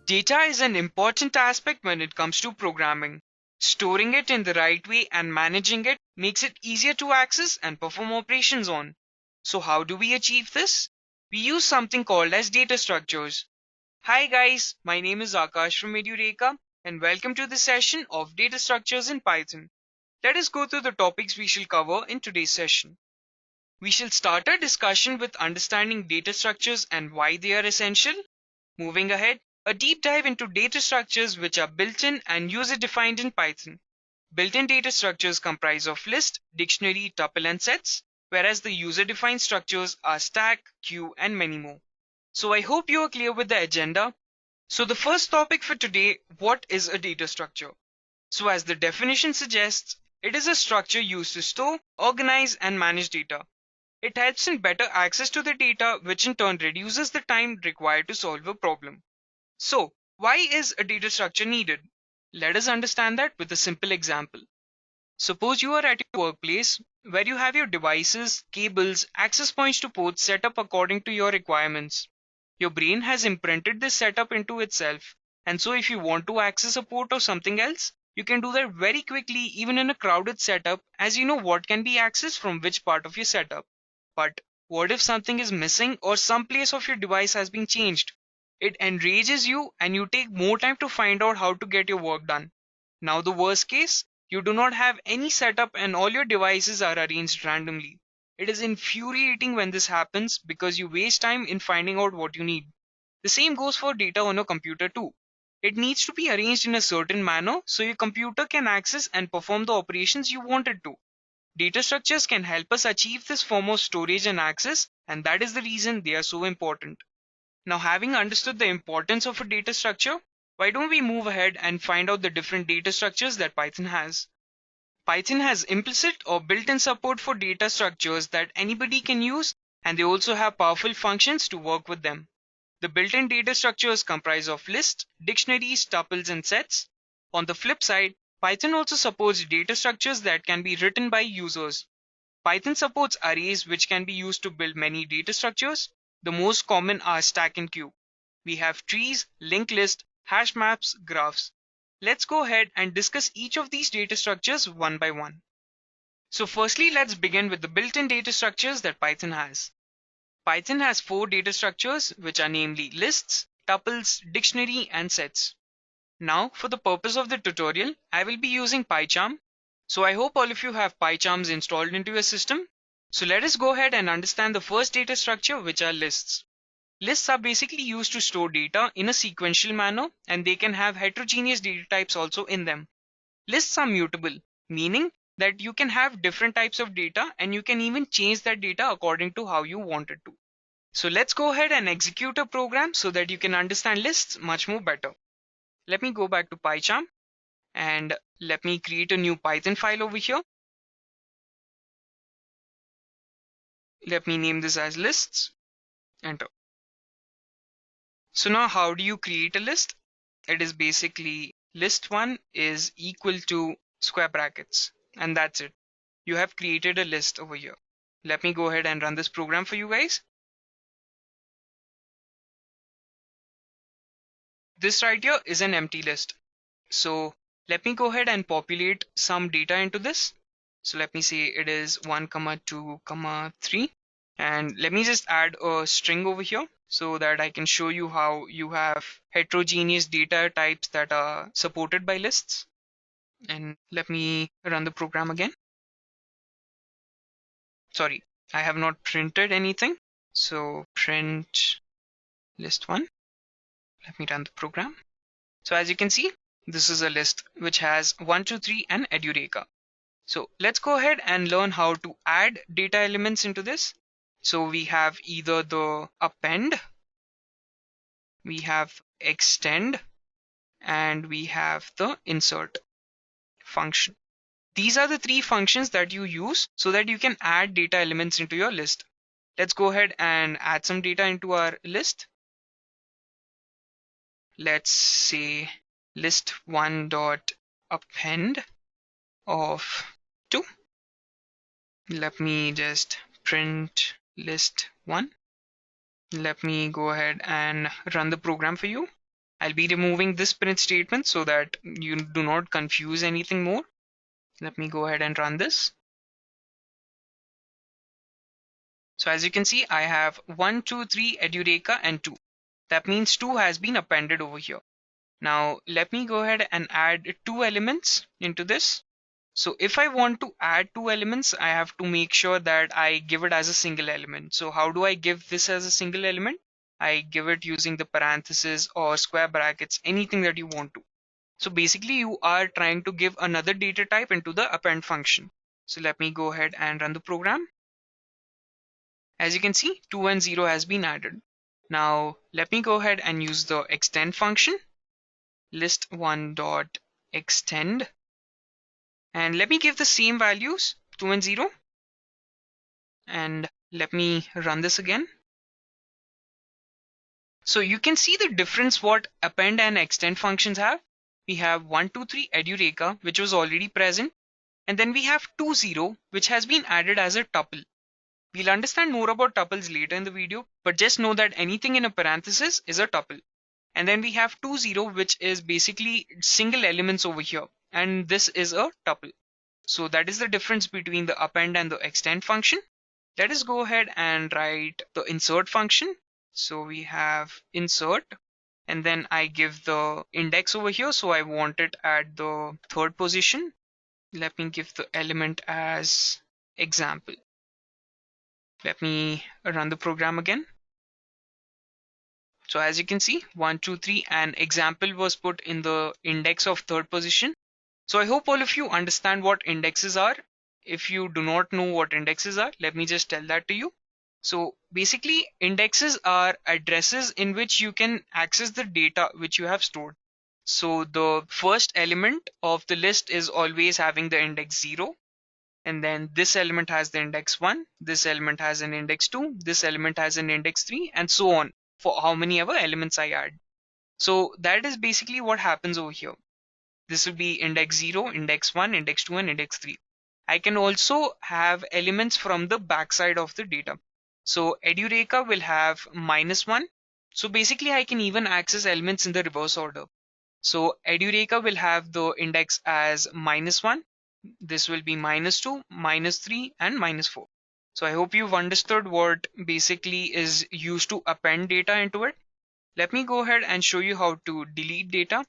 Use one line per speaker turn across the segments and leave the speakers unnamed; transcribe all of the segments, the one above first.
Data is an important aspect when it comes to programming. Storing it in the right way and managing it makes it easier to access and perform operations on. So how do we achieve this? We use something called as data structures. Hi guys, my name is Akash from Edureka and welcome to the session of data structures in Python. Let us go through the topics we shall cover in today's session. We shall start our discussion with understanding data structures and why they are essential. Moving ahead, a deep dive into data structures which are built-in and user-defined in Python. Built-in data structures comprise of list, dictionary, tuple, and sets, whereas the user-defined structures are stack, queue, and many more. So I hope you are clear with the agenda. So the first topic for today, what is a data structure? So as the definition suggests, it is a structure used to store, organize, and manage data. It helps in better access to the data, which in turn reduces the time required to solve a problem. So, why is a data structure needed? Let us understand that with a simple example. Suppose you are at your workplace where you have your devices, cables, access points to ports set up according to your requirements. Your brain has imprinted this setup into itself, and so if you want to access a port or something else, you can do that very quickly even in a crowded setup, as you know what can be accessed from which part of your setup. But what if something is missing or some place of your device has been changed? It enrages you and you take more time to find out how to get your work done. Now the worst case, you do not have any setup and all your devices are arranged randomly. It is infuriating when this happens because you waste time in finding out what you need. The same goes for data on a computer too. It needs to be arranged in a certain manner so your computer can access and perform the operations you want it to. Data structures can help us achieve this form of storage and access, and that is the reason they are so important. Now, having understood the importance of a data structure, why don't we move ahead and find out the different data structures that Python has? Python has implicit or built-in support for data structures that anybody can use, and they also have powerful functions to work with them. The built-in data structures comprise of lists, dictionaries, tuples, and sets. On the flip side, Python also supports data structures that can be written by users. Python supports arrays which can be used to build many data structures. The most common are stack and queue. We have trees, linked list, hash maps, graphs. Let's go ahead and discuss each of these data structures one by one. So firstly, let's begin with the built-in data structures that Python has. Python has 4 data structures which are namely lists, tuples, dictionary, and sets. Now, for the purpose of the tutorial, I will be using PyCharm. So I hope all of you have PyCharms installed into your system. So let us go ahead and understand the first data structure, which are lists. Lists are basically used to store data in a sequential manner, and they can have heterogeneous data types also in them. Lists are mutable, meaning that you can have different types of data and you can even change that data according to how you want it to. So let's go ahead and execute a program so that you can understand lists much more better. Let me go back to PyCharm and let me create a new Python file over here. Let me name this as lists. Enter. So now how do you create a list? It is basically list1 is equal to square brackets, and that's it. You have created a list over here. Let me go ahead and run this program for you guys. This right here is an empty list. So let me go ahead and populate some data into this. So let me say it is 1, 2, 3. And let me just add a string over here so that I can show you how you have heterogeneous data types that are supported by lists. And let me run the program again. Sorry, I have not printed anything. So print list1. Let me run the program. So as you can see, this is a list which has 1, 2, 3 and Edureka. So let's go ahead and learn how to add data elements into this. So we have either the append, we have extend, and we have the insert function. These are the 3 functions that you use so that you can add data elements into your list. Let's go ahead and add some data into our list. Let's say list1.append of 2. Let me just print list1. Let me go ahead and run the program for you. I'll be removing this print statement so that you do not confuse anything more. Let me go ahead and run this. So as you can see, I have 1, 2, 3, Edureka and 2. That means 2 has been appended over here. Now let me go ahead and add 2 elements into this. So if I want to add 2 elements, I have to make sure that I give it as a single element. So how do I give this as a single element? I give it using the parentheses or square brackets, anything that you want to. So basically you are trying to give another data type into the append function. So let me go ahead and run the program. As you can see, 2 and 0 has been added. Now let me go ahead and use the extend function, list1 dot extend, and let me give the same values, 2 and 0, and let me run this again. So you can see the difference what append and extend functions have. We have 1, 2, 3 Edureka, which was already present, and then we have 2, 0, which has been added as a tuple. We'll understand more about tuples later in the video, but just know that anything in a parenthesis is a tuple. And then we have 2, 0, which is basically single elements over here, and this is a tuple. So that is the difference between the append and the extend function. Let us go ahead and write the insert function. So we have insert, and then I give the index over here. So I want it at the 3rd position. Let me give the element as example. Let me run the program again. So as you can see, 1, 2, 3, and example was put in the index of 3rd position. So I hope all of you understand what indexes are. If you do not know what indexes are, let me just tell that to you. So basically, indexes are addresses in which you can access the data which you have stored. So the first element of the list is always having the index 0. And then this element has the index 1, this element has an index 2, this element has an index 3, and so on for how many ever elements I add. So that is basically what happens over here. This will be index 0, index 1, index 2, and index 3. I can also have elements from the backside of the data. So Edureka will have -1. So basically I can even access elements in the reverse order. So Edureka will have the index as -1. This will be -2, -3, and -4. So I hope you've understood what basically is used to append data into it. Let me go ahead and show you how to delete data.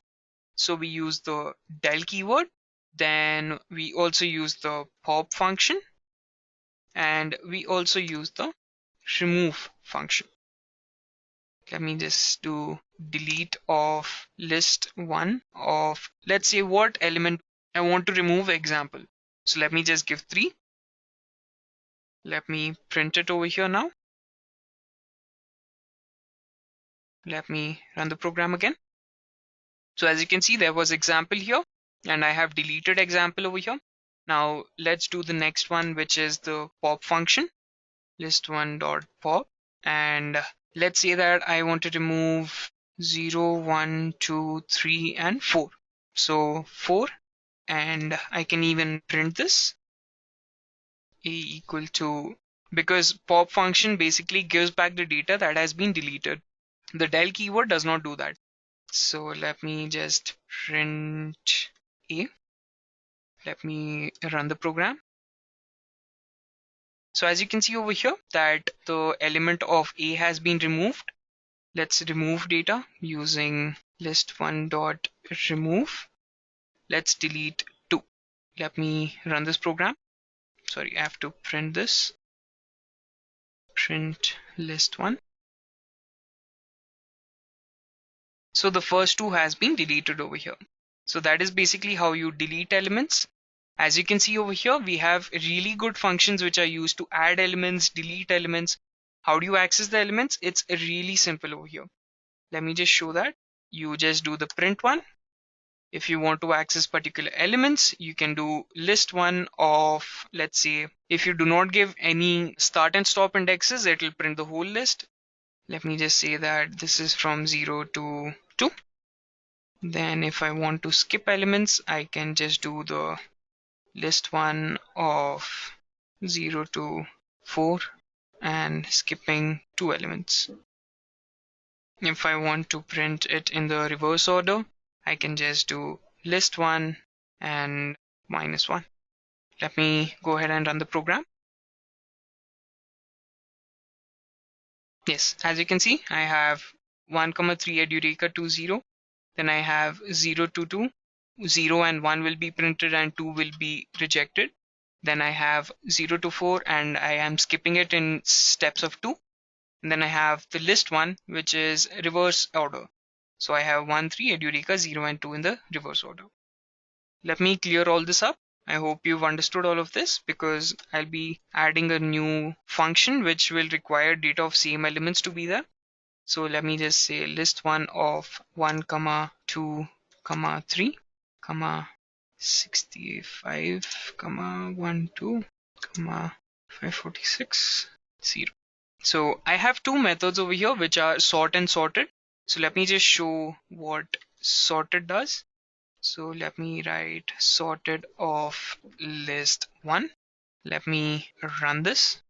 So we use the del keyword, then we also use the pop function, and we also use the remove function. Let me just do delete of list1 of, let's say, what element I want to remove example. So let me just give 3. Let me print it over here now. Let me run the program again. So as you can see, there was example here, and I have deleted example over here. Now let's do the next one, which is the pop function, list1 dot pop, and let's say that I want to remove 0, 1, 2, 3, and 4. So 4, and I can even print this a equal to, because pop function basically gives back the data that has been deleted. The del keyword does not do that. So let me just print a. Let me run the program. So as you can see over here that the element of a has been removed. Let's remove data using list1 dot remove. Let's delete 2. Let me run this program. Sorry, I have to print this. Print list1. So the first 2 has been deleted over here. So that is basically how you delete elements. As you can see over here, we have really good functions which are used to add elements, delete elements. How do you access the elements? It's really simple over here. Let me just show that. You just do the print one. If you want to access particular elements, you can do list1 of, let's say, if you do not give any start and stop indexes, it will print the whole list. Let me just say that this is from 0 to 2. Then if I want to skip elements, I can just do the list1 of 0 to 4 and skipping 2 elements. If I want to print it in the reverse order, I can just do list1 and -1. Let me go ahead and run the program. Yes, as you can see, I have 1, 3 Edureka 2, 0. Then I have 0 to 2, 0 and 1 will be printed and 2 will be rejected. Then I have 0 to 4 and I am skipping it in steps of 2. And then I have the list 1, which is reverse order. So I have 1, 3 Edureka 0 and 2 in the reverse order. Let me clear all this up. I hope you've understood all of this, because I'll be adding a new function which will require data of same elements to be there. So let me just say list1 of 1, 2, 3, 65, 1, 2, 546, 0. So I have two methods over here which are sort and sorted. So let me just show what sorted does. So let me write sorted of list1. Let me run this.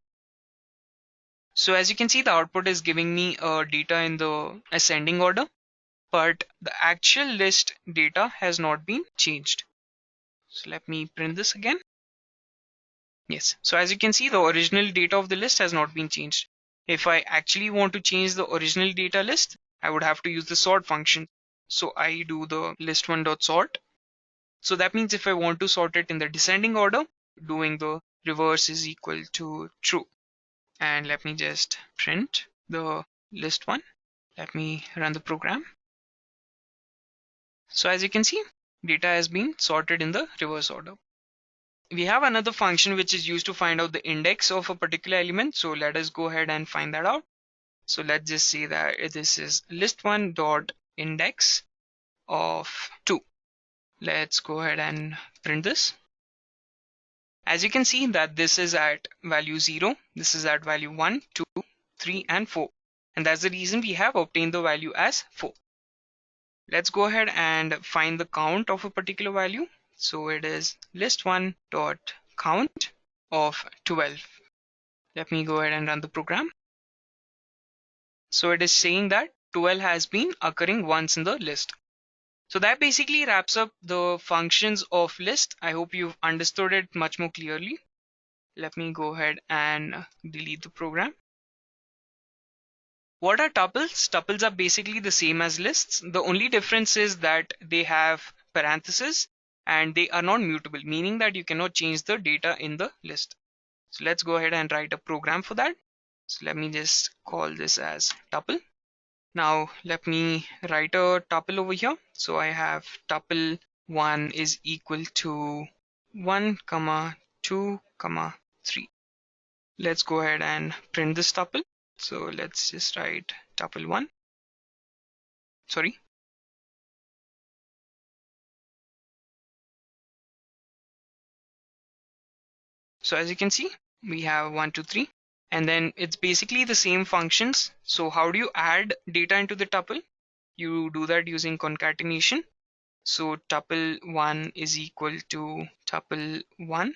So as you can see, the output is giving me data in the ascending order, but the actual list data has not been changed. So let me print this again. Yes, so as you can see, the original data of the list has not been changed. If I actually want to change the original data list, I would have to use the sort function. So I do the list1.sort. So that means if I want to sort it in the descending order, doing the reverse is equal to true. And let me just print the list1. Let me run the program. So as you can see, data has been sorted in the reverse order. We have another function which is used to find out the index of a particular element. So let us go ahead and find that out. So let's just say that this is list1 dot index of 2. Let's go ahead and print this. As you can see that this is at value 0, this is at value 1, 2, 3 and 4. And that's the reason we have obtained the value as 4. Let's go ahead and find the count of a particular value. So it is list1 dot count of 12. Let me go ahead and run the program. So it is saying that 12 has been occurring once in the list. So that basically wraps up the functions of list. I hope you've understood it much more clearly. Let me go ahead and delete the program. What are tuples? Tuples are basically the same as lists. The only difference is that they have parentheses and they are not mutable, meaning that you cannot change the data in the list. So let's go ahead and write a program for that. So let me just call this as tuple. Now let me write a tuple over here. So I have tuple 1 is equal to 1, 2, 3. Let's go ahead and print this tuple. So let's just write tuple 1. Sorry. So as you can see, we have 1, 2, 3. And then it's basically the same functions. So how do you add data into the tuple? You do that using concatenation. So tuple 1 is equal to tuple 1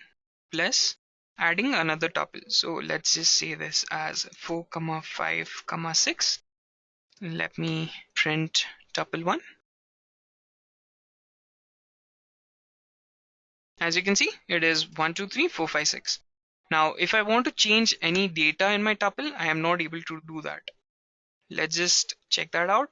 plus adding another tuple. So let's just say this as 4, 5, 6. Let me print tuple 1. As you can see, it is 1, 2, 3, 4, 5, 6. Now, if I want to change any data in my tuple, I am not able to do that. Let's just check that out.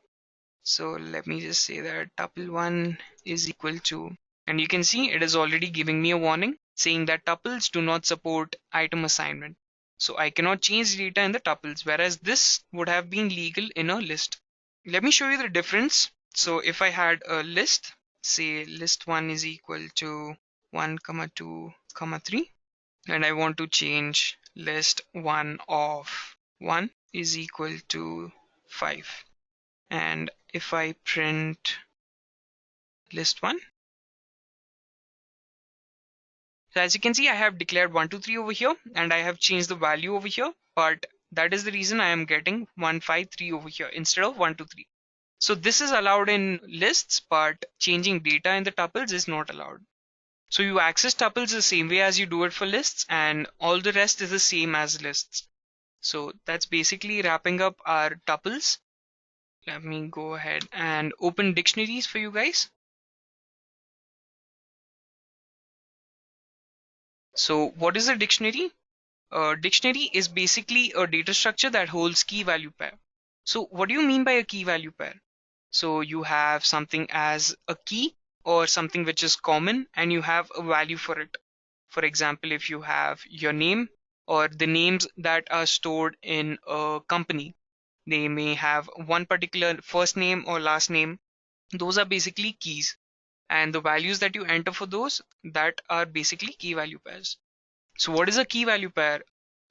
So let me just say that tuple 1 is equal to, and you can see it is already giving me a warning saying that tuples do not support item assignment. So I cannot change data in the tuples, whereas this would have been legal in a list. Let me show you the difference. So if I had a list, say list1 is equal to 1, 2, 3, and I want to change list1 of 1 is equal to 5. And if I print list1, so as you can see, I have declared 1, 2, 3 over here, and I have changed the value over here, but that is the reason I am getting 1, 5, 3 over here instead of 1, 2, 3. So this is allowed in lists, but changing data in the tuples is not allowed. So you access tuples the same way as you do it for lists, and all the rest is the same as lists. So that's basically wrapping up our tuples. Let me go ahead and open dictionaries for you guys. So what is a dictionary? A dictionary is basically a data structure that holds key value pair. So what do you mean by a key value pair? So you have something as a key or something which is common and you have a value for it. For example, if you have your name or the names that are stored in a company, they may have one particular first name or last name. Those are basically keys. And the values that you enter for those, that are basically key value pairs. So what is a key value pair?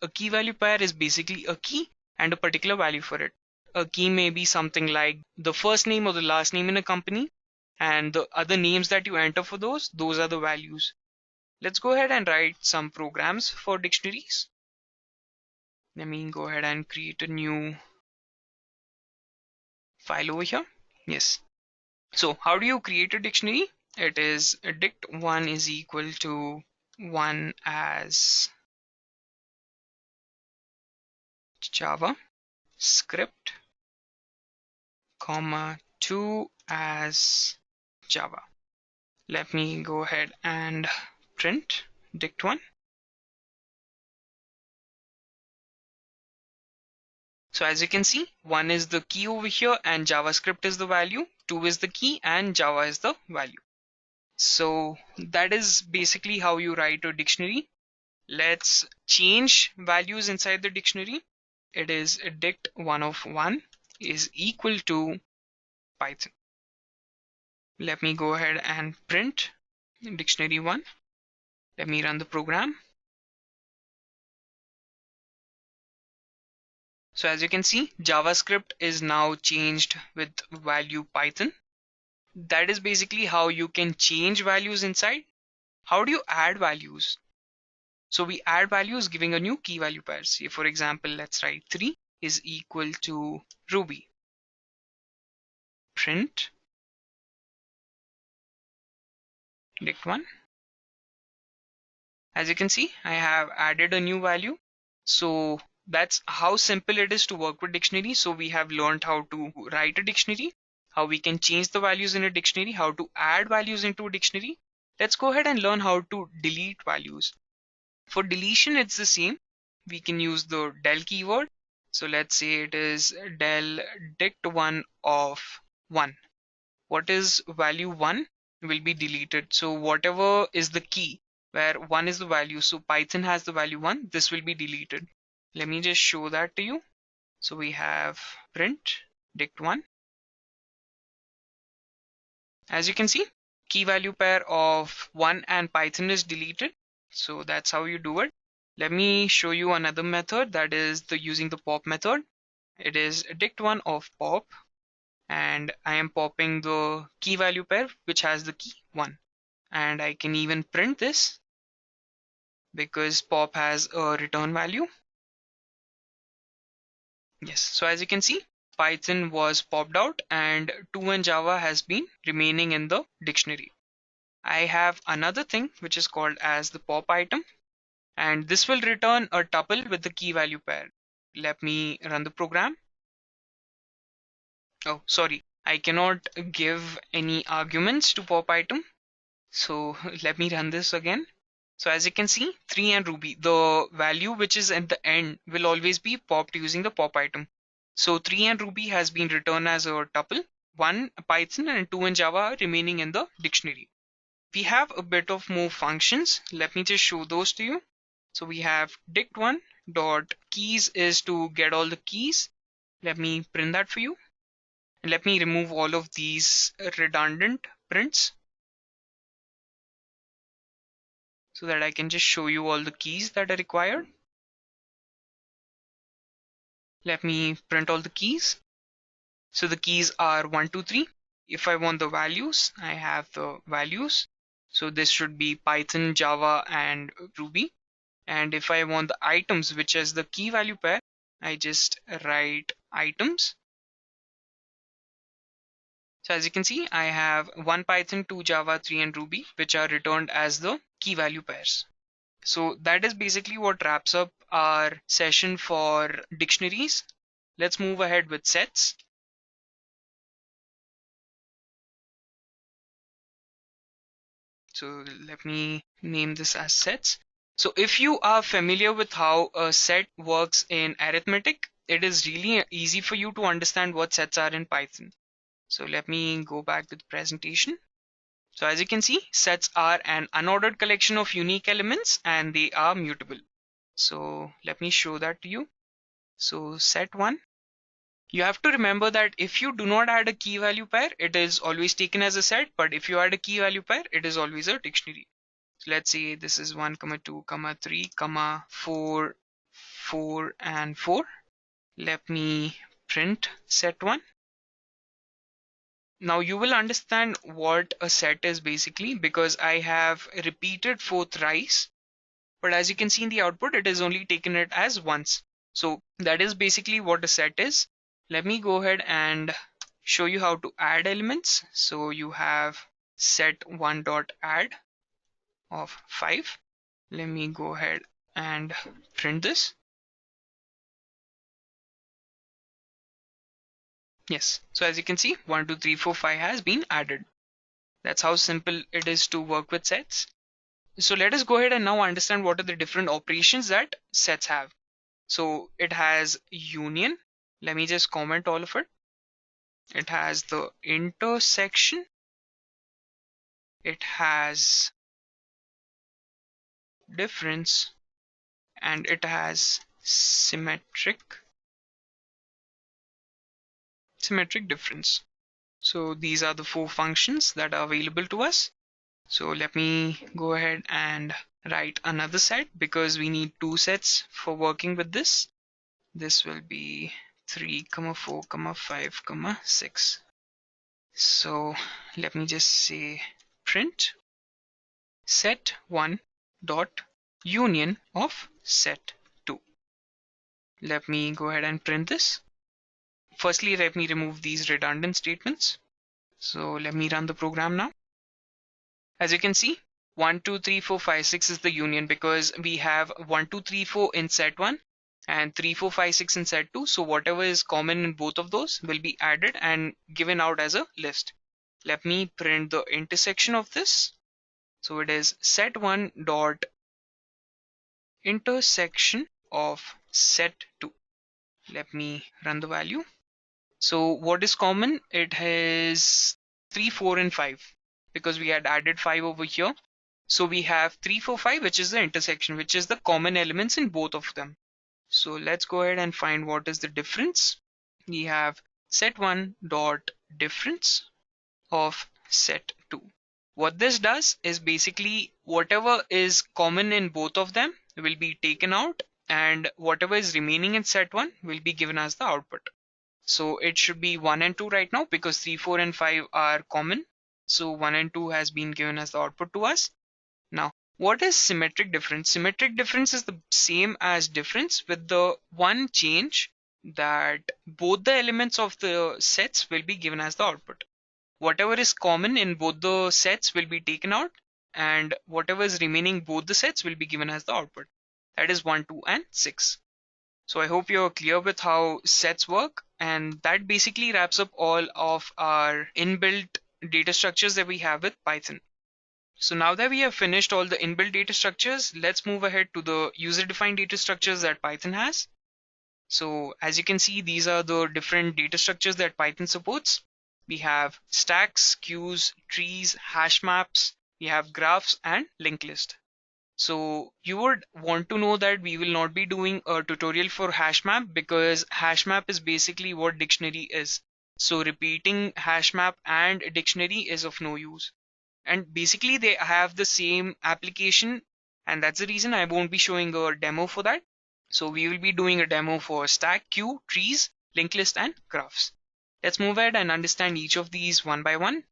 A key value pair is basically a key and a particular value for it. A key may be something like the first name or the last name in a company, and the other names that you enter for those are the values. Let's go ahead and write some programs for dictionaries. Let me go ahead and create a new file over here. Yes. So how do you create a dictionary? It is dict1 is equal to 1 as Java script, comma 2 as Java. Let me go ahead and print dict1. So as you can see, 1 is the key over here and JavaScript is the value, 2 is the key and Java is the value. So that is basically how you write a dictionary. Let's change values inside the dictionary. It is dict1 of 1 is equal to Python. Let me go ahead and print dictionary 1. Let me run the program. So as you can see, JavaScript is now changed with value Python. That is basically how you can change values inside. How do you add values? So we add values giving a new key value pair. Say for example, let's write 3 is equal to Ruby. Print dict1. As you can see, I have added a new value. So that's how simple it is to work with dictionary. So we have learned how to write a dictionary, how we can change the values in a dictionary, how to add values into a dictionary. Let's go ahead and learn how to delete values. For deletion, it's the same. We can use the del keyword. So let's say it is del dict1 of 1. What is value 1 will be deleted. So whatever is the key where 1 is the value, so Python has the value 1, this will be deleted. Let me just show that to you. So we have print dict1. As you can see, key value pair of 1 and Python is deleted. So that's how you do it. Let me show you another method, that is using the pop method. It is dict1 of pop, and I am popping the key value pair which has the key 1. And I can even print this because pop has a return value. Yes, so as you can see, Python was popped out and 2 and Java has been remaining in the dictionary. I have another thing which is called as the pop item, and this will return a tuple with the key value pair. Let me run the program. Oh, sorry, I cannot give any arguments to pop item. So let me run this again. So as you can see, 3 and Ruby, the value which is at the end will always be popped using the pop item. So 3 and Ruby has been returned as a tuple, 1 Python and 2 in Java are remaining in the dictionary. We have a bit of more functions. Let me just show those to you. So we have dict1 dot keys is to get all the keys. Let me print that for you. And let me remove all of these redundant prints so that I can just show you all the keys that are required. Let me print all the keys. So the keys are 1, 2, 3. If I want the values, I have the values. So this should be Python, Java, and Ruby. And if I want the items, which is the key value pair, I just write items. So as you can see, I have 1 Python, 2 Java, 3 and Ruby, which are returned as the key value pairs. So that is basically what wraps up our session for dictionaries. Let's move ahead with sets. So let me name this as sets. So if you are familiar with how a set works in arithmetic, it is really easy for you to understand what sets are in Python. So let me go back to the presentation. So as you can see, sets are an unordered collection of unique elements and they are mutable. So let me show that to you. So set 1. You have to remember that if you do not add a key value pair, it is always taken as a set, but if you add a key value pair, it is always a dictionary. So let's say this is 1, 2, 3, 4, 4, and 4. Let me print set 1. Now you will understand what a set is basically because I have repeated 4 thrice, but as you can see in the output, it is only taken it as once. So that is basically what a set is. Let me go ahead and show you how to add elements. So you have set1 dot add of 5. Let me go ahead and print this. Yes, so as you can see, 1, 2, 3, 4, 5 has been added. That's how simple it is to work with sets. So let us go ahead and now understand what are the different operations that sets have. So it has union. Let me just comment all of it. It has the intersection. It has difference, and it has symmetric difference. So these are the 4 functions that are available to us. So let me go ahead and write another set because we need 2 sets for working with this. This will be 3, 4, 5, 6. So let me just say print set1 dot union of set2. Let me go ahead and print this. Firstly, let me remove these redundant statements. So let me run the program now. As you can see, 1, 2, 3, 4, 5, 6 is the union because we have 1, 2, 3, 4 in set 1 and 3, 4, 5, 6 in set 2. So whatever is common in both of those will be added and given out as a list. Let me print the intersection of this. So it is set1 dot intersection of set2. Let me run the value. So what is common? It has 3, 4, and 5 because we had added 5 over here. So we have 3, 4, 5, which is the intersection, which is the common elements in both of them. So let's go ahead and find what is the difference. We have set1 dot difference of set2. What this does is basically whatever is common in both of them will be taken out and whatever is remaining in set1 will be given as the output. So it should be 1 and 2 right now because 3, 4, and 5 are common. So 1 and 2 has been given as the output to us. Now, what is symmetric difference? Symmetric difference is the same as difference with the one change that both the elements of the sets will be given as the output. Whatever is common in both the sets will be taken out and whatever is remaining both the sets will be given as the output. That is 1, 2, and 6. So I hope you're clear with how sets work, and that basically wraps up all of our inbuilt data structures that we have with Python. So now that we have finished all the inbuilt data structures, let's move ahead to the user-defined data structures that Python has. So as you can see, these are the different data structures that Python supports. We have stacks, queues, trees, hash maps, we have graphs, and linked list. So you would want to know that we will not be doing a tutorial for hash map because hash map is basically what dictionary is. So repeating hash map and dictionary is of no use. And basically they have the same application, and that's the reason I won't be showing a demo for that. So we will be doing a demo for stack, queue, trees, linked list, and graphs. Let's move ahead and understand each of these one by one.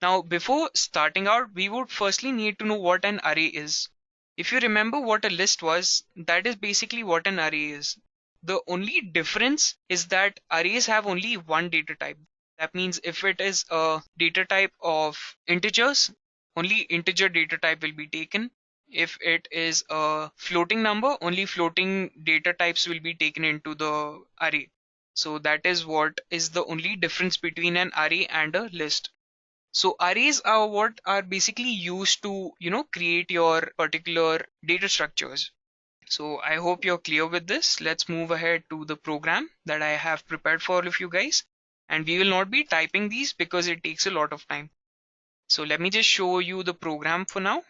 Now before starting out, we would firstly need to know what an array is. If you remember what a list was, that is basically what an array is. The only difference is that arrays have only one data type. That means if it is a data type of integers, only integer data type will be taken. If it is a floating number, only floating data types will be taken into the array. So that is what is the only difference between an array and a list. So arrays are what are basically used to, create your particular data structures. So I hope you're clear with this. Let's move ahead to the program that I have prepared for all of you guys. And we will not be typing these because it takes a lot of time. So let me just show you the program for now.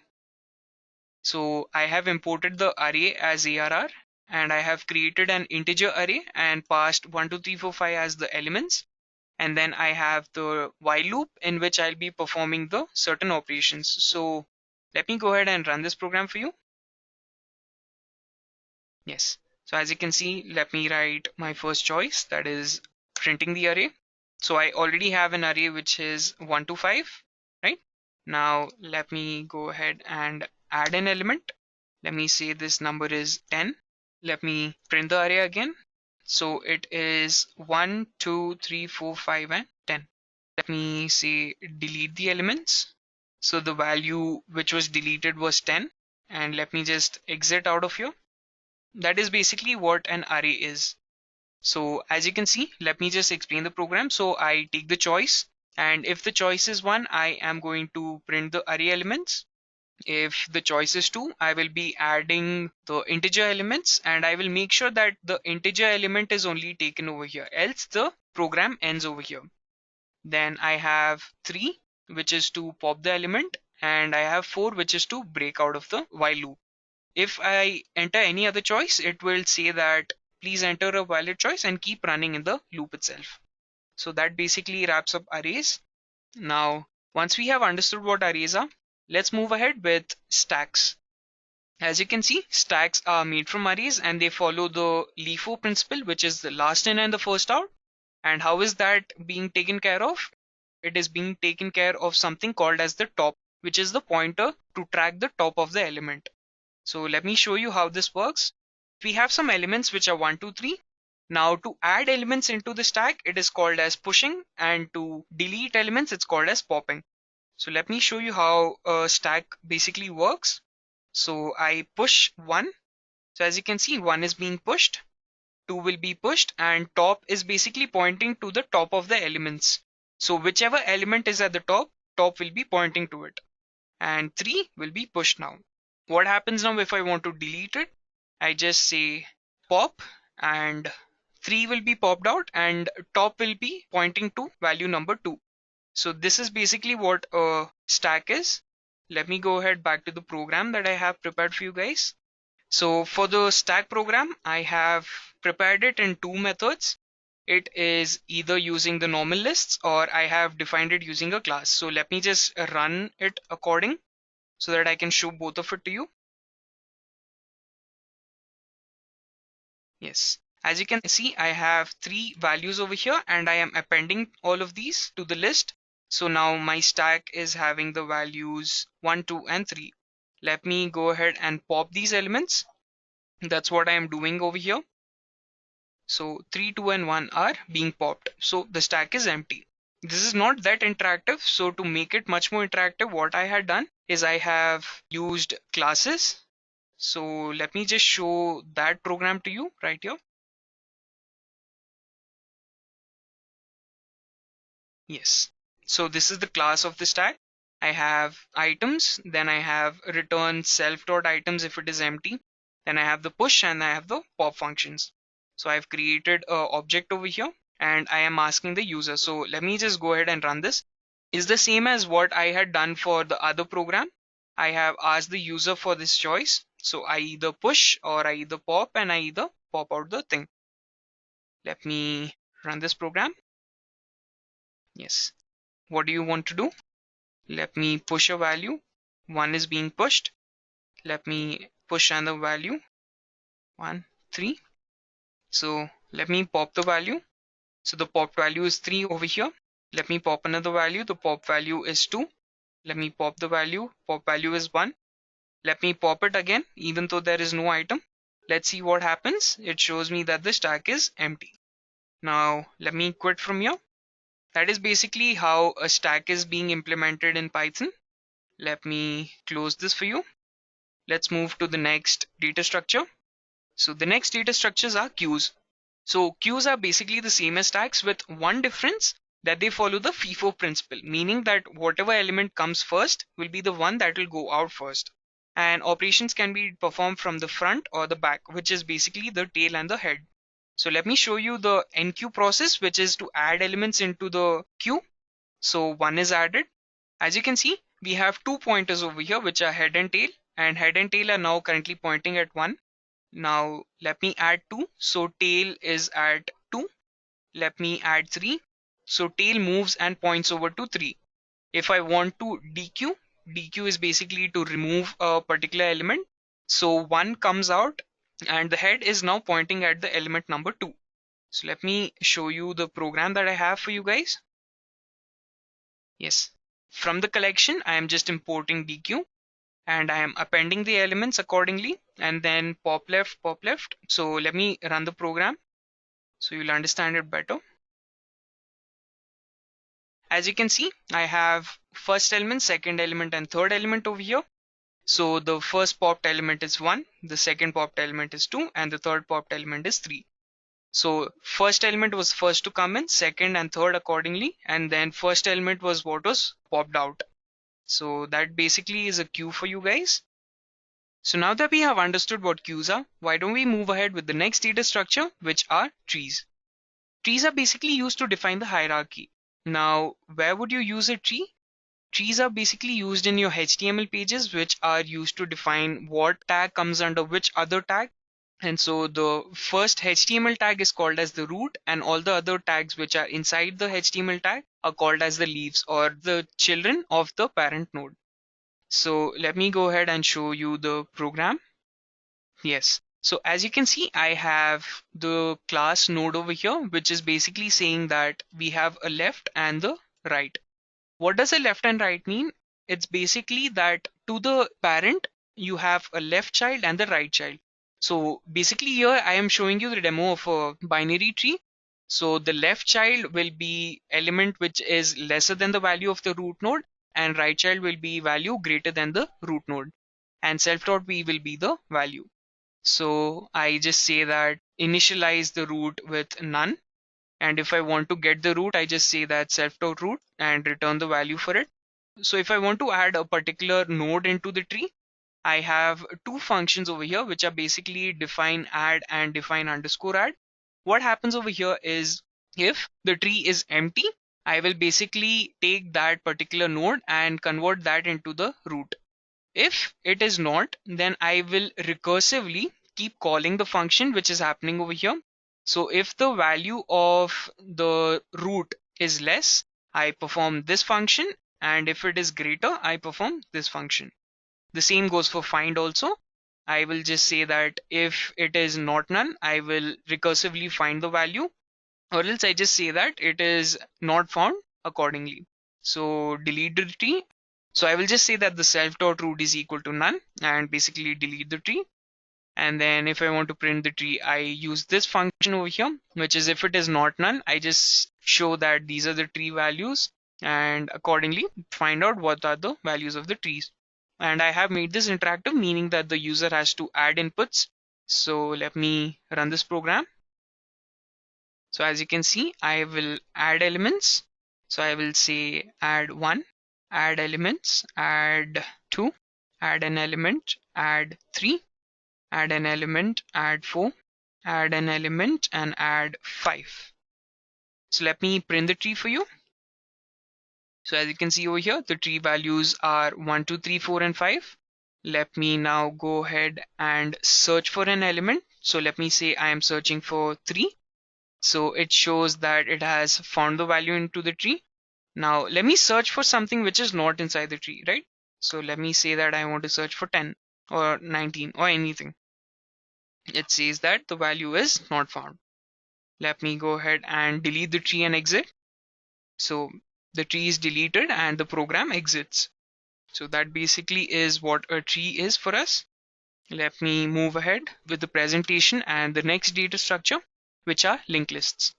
So I have imported the array as ARR, and I have created an integer array and passed 1, 2, 3, 4, 5 as the elements. And then I have the while loop in which I'll be performing the certain operations. So let me go ahead and run this program for you. Yes. So as you can see, let me write my first choice, that is printing the array. So I already have an array which is 1 to 5, right? Now let me go ahead and add an element. Let me say this number is 10. Let me print the array again. So it is 1, 2, 3, 4, 5, and 10. Let me say delete the elements. So the value which was deleted was 10. And let me just exit out of here. That is basically what an array is. So as you can see, let me just explain the program. So I take the choice, and if the choice is 1, I am going to print the array elements. If the choice is 2, I will be adding the integer elements, and I will make sure that the integer element is only taken over here, else the program ends over here. Then I have 3, which is to pop the element, and I have 4, which is to break out of the while loop. If I enter any other choice, it will say that please enter a valid choice and keep running in the loop itself. So that basically wraps up arrays. Now, once we have understood what arrays are, let's move ahead with stacks. As you can see, stacks are made from arrays and they follow the LIFO principle, which is the last in and the first out. And how is that being taken care of? It is being taken care of something called as the top, which is the pointer to track the top of the element. So let me show you how this works. We have some elements which are 1, 2, 3. Now to add elements into the stack, it is called as pushing, and to delete elements, it's called as popping. So let me show you how a stack basically works. So I push 1. So as you can see, 1 is being pushed, 2 will be pushed, and top is basically pointing to the top of the elements. So whichever element is at the top, top will be pointing to it. And 3 will be pushed now. What happens now if I want to delete it? I just say pop, and 3 will be popped out and top will be pointing to value number 2. So this is basically what a stack is. Let me go ahead back to the program that I have prepared for you guys. So for the stack program, I have prepared it in 2 methods. It is either using the normal lists or I have defined it using a class. So let me just run it according so that I can show both of it to you. Yes. As you can see, I have 3 values over here and I am appending all of these to the list. So now my stack is having the values 1, 2, and 3. Let me go ahead and pop these elements. That's what I am doing over here. So 3, 2, and 1 are being popped. So the stack is empty. This is not that interactive. So to make it much more interactive, what I had done is I have used classes. So let me just show that program to you right here. Yes. So this is the class of the stack. I have items, then I have return self.items if it is empty. Then I have the push and I have the pop functions. So I've created an object over here and I am asking the user. So let me just go ahead and run this. It's the same as what I had done for the other program. I have asked the user for this choice. So I either push or I either pop and I either pop out the thing. Let me run this program. Yes. What do you want to do? Let me push a value. 1 is being pushed. Let me push another value. 1, 3. So let me pop the value. So the pop value is 3 over here. Let me pop another value. The pop value is 2. Let me pop the value. Pop value is 1. Let me pop it again, even though there is no item. Let's see what happens. It shows me that the stack is empty. Now let me quit from here. That is basically how a stack is being implemented in Python. Let me close this for you. Let's move to the next data structure. So the next data structures are queues. So queues are basically the same as stacks with one difference. that they follow the FIFO principle, meaning that whatever element comes first will be the one that will go out first. And operations can be performed from the front or the back, which is basically the tail and the head. So let me show you the enqueue process, which is to add elements into the queue. So one is added. As you can see, we have two pointers over here, which are head and tail are now currently pointing at 1. Now let me add 2. So tail is at 2. Let me add 3. So tail moves and points over to 3. If I want to dequeue is basically to remove a particular element. So 1 comes out and the head is now pointing at the element number 2. So let me show you the program that I have for you guys. Yes, from the collection I am just importing dequeue and I am appending the elements accordingly, and then pop left. So let me run the program so you'll understand it better. As you can see, I have first element, second element, and third element over here. So the first popped element is 1, the second popped element is 2, and the third popped element is 3. So first element was first to come in, second and third accordingly, and then first element was what was popped out. So that basically is a queue for you guys. So now that we have understood what queues are, why don't we move ahead with the next data structure, which are trees. Trees are basically used to define the hierarchy. Now, where would you use a tree? Trees are basically used in your HTML pages, which are used to define what tag comes under which other tag. And so the first HTML tag is called as the root, and all the other tags which are inside the HTML tag are called as the leaves, or the children of the parent node. So let me go ahead and show you the program. Yes. So as you can see, I have the class node over here, which is basically saying that we have a left and the right. What does a left and right mean? It's basically that to the parent, you have a left child and the right child. So basically here I am showing you the demo of a binary tree. So the left child will be element which is lesser than the value of the root node, and right child will be value greater than the root node, and self.v will be the value. So I just say that initialize the root with none, and if I want to get the root, I just say that self.root and return the value for it. So if I want to add a particular node into the tree, I have two functions over here which are basically define add and define underscore add. What happens over here is, if the tree is empty, I will basically take that particular node and convert that into the root. If it is not, then I will recursively keep calling the function which is happening over here. So if the value of the root is less, I perform this function, and if it is greater, I perform this function. The same goes for find also. I will just say that if it is not none, I will recursively find the value, or else I just say that it is not found accordingly. So delete the tree. So I will just say that the self.root is equal to none and basically delete the tree. And then if I want to print the tree, I use this function over here, which is if it is not none, I just show that these are the tree values, and accordingly find out what are the values of the trees. And I have made this interactive, meaning that the user has to add inputs. So let me run this program. So as you can see, I will add elements. So I will say add 1, add elements, add 2, add an element, add 3, add an element, add 4, add an element, and add 5. So let me print the tree for you. So as you can see over here, the tree values are 1, 2, 3, 4, and 5. Let me now go ahead and search for an element. So let me say I am searching for 3. So it shows that it has found the value into the tree. Now let me search for something which is not inside the tree, right? So let me say that I want to search for 10 or 19 or anything. It says that the value is not found. Let me go ahead and delete the tree and exit. So the tree is deleted and the program exits. So that basically is what a tree is for us. Let me move ahead with the presentation and the next data structure, which are linked lists.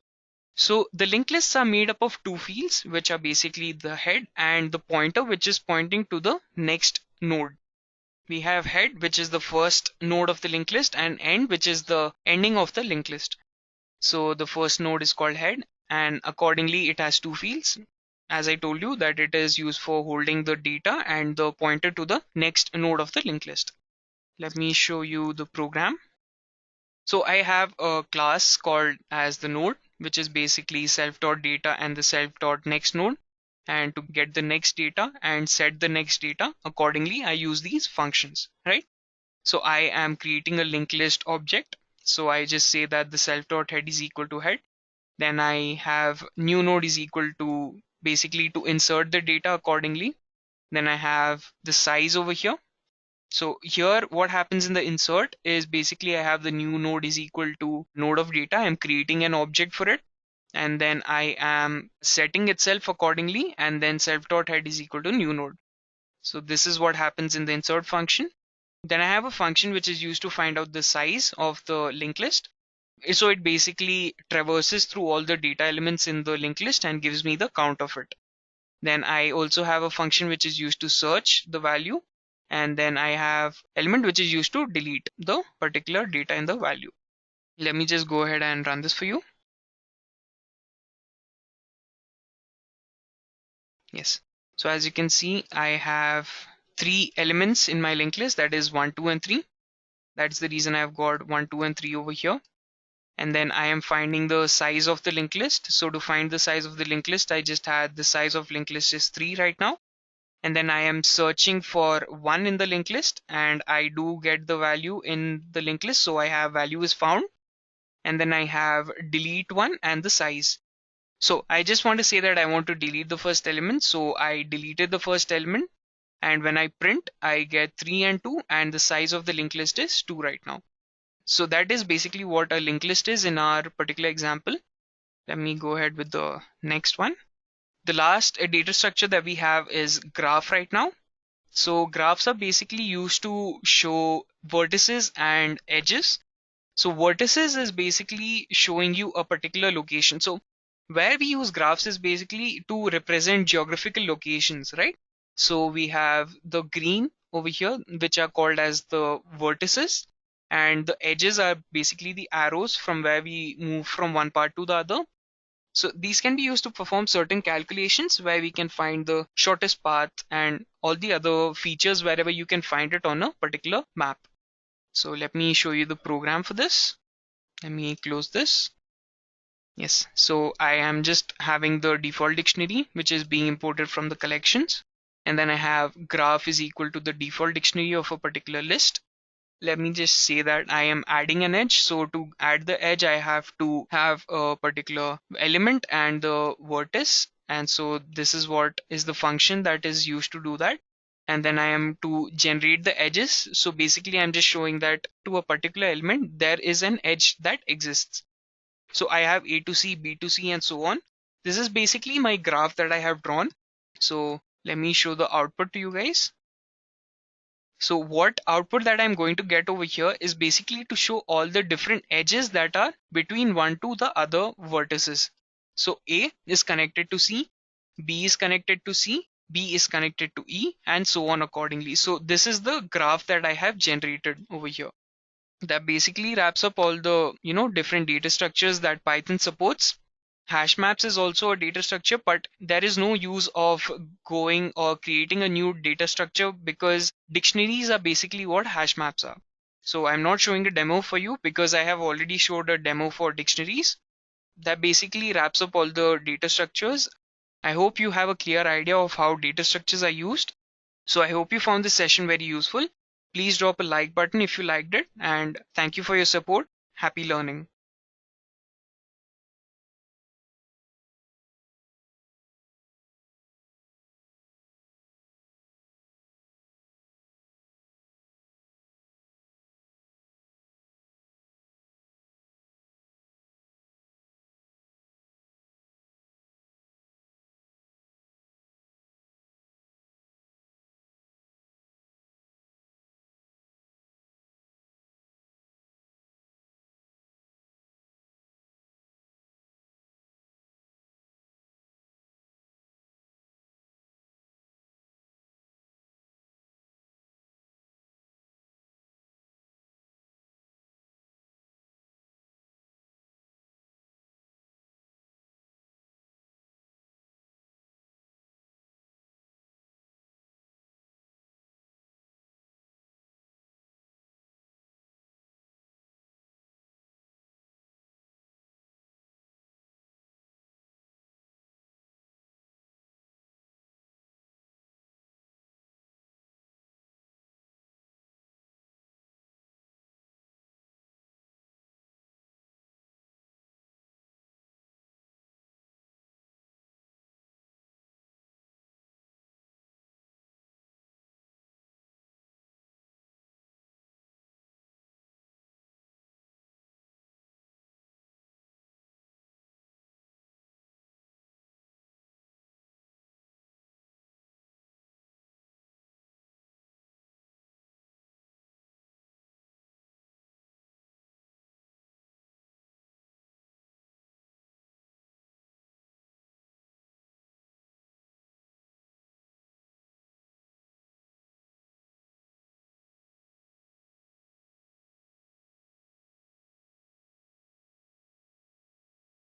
So the linked lists are made up of two fields, which are basically the head and the pointer, which is pointing to the next node. We have head, which is the first node of the linked list, and end, which is the ending of the linked list. So the first node is called head, and accordingly it has two fields. As I told you that it is used for holding the data and the pointer to the next node of the linked list. Let me show you the program. So I have a class called as the node, which is basically self.data and the self.next node. And to get the next data and set the next data accordingly, I use these functions, right? So I am creating a linked list object. So I just say that the self.head is equal to head. Then I have new node is equal to basically to insert the data accordingly. Then I have the size over here. So here what happens in the insert is basically I have the new node is equal to node of data. I'm creating an object for it. And then I am setting itself accordingly, and then self.head is equal to new node. So this is what happens in the insert function. Then I have a function which is used to find out the size of the linked list. So it basically traverses through all the data elements in the linked list and gives me the count of it. Then I also have a function which is used to search the value, and then I have element which is used to delete the particular data in the value. Let me just go ahead and run this for you. Yes. So as you can see, I have three elements in my linked list, that is 1, 2, and 3. That's the reason I've got 1, 2, and 3 over here. And then I am finding the size of the linked list. So to find the size of the linked list, I just had the size of linked list is 3 right now. And then I am searching for 1 in the linked list, and I do get the value in the linked list. So I have value is found, and then I have delete 1 and the size. So I just want to say that I want to delete the first element. So I deleted the first element, and when I print, I get 3 and 2, and the size of the linked list is 2 right now. So that is basically what a linked list is in our particular example. Let me go ahead with the next one. The last data structure that we have is graph right now. So graphs are basically used to show vertices and edges. So vertices is basically showing you a particular location. So where we use graphs is basically to represent geographical locations, right? So we have the green over here, which are called as the vertices, and the edges are basically the arrows from where we move from one part to the other. So these can be used to perform certain calculations where we can find the shortest path and all the other features wherever you can find it on a particular map. So let me show you the program for this. Let me close this. Yes, so I am just having the default dictionary which is being imported from the collections, and then I have graph is equal to the default dictionary of a particular list. Let me just say that I am adding an edge. So to add the edge, I have to have a particular element and the vertex. And so this is what is the function that is used to do that. And then I am to generate the edges. So basically I'm just showing that to a particular element, there is an edge that exists. So I have A to C, B to C, and so on. This is basically my graph that I have drawn. So let me show the output to you guys. So what output that I'm going to get over here is basically to show all the different edges that are between one to the other vertices. So A is connected to C, B is connected to C, B is connected to E, and so on accordingly. So this is the graph that I have generated over here. That basically wraps up all the different data structures that Python supports. Hash maps is also a data structure, but there is no use of going or creating a new data structure because dictionaries are basically what hash maps are. So I'm not showing a demo for you because I have already showed a demo for dictionaries. That basically wraps up all the data structures. I hope you have a clear idea of how data structures are used. So I hope you found this session very useful. Please drop a like button if you liked it, and thank you for your support. Happy learning.